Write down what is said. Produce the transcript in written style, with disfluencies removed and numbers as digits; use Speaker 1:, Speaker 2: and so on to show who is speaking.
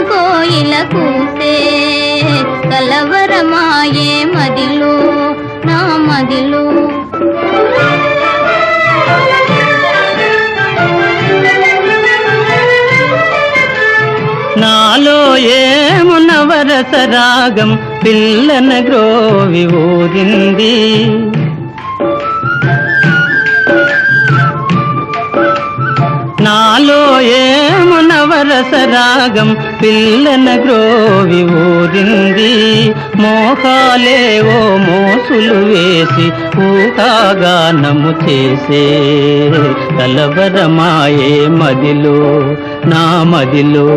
Speaker 1: కోయిల కూసే కలవరమాయే మదిలో నా మదిలో.
Speaker 2: నాలో ఏమున వరస రాగం పిల్లన గ్రోవి ఊరింది. నాలో ఏమున వరస రాగం పిల్లన గ్రోవి ఊరింది. మోహాలేవో మోసులు వేసి ఊహాగానము చేసే కలవరమాయే మదిలో నా మదిలో.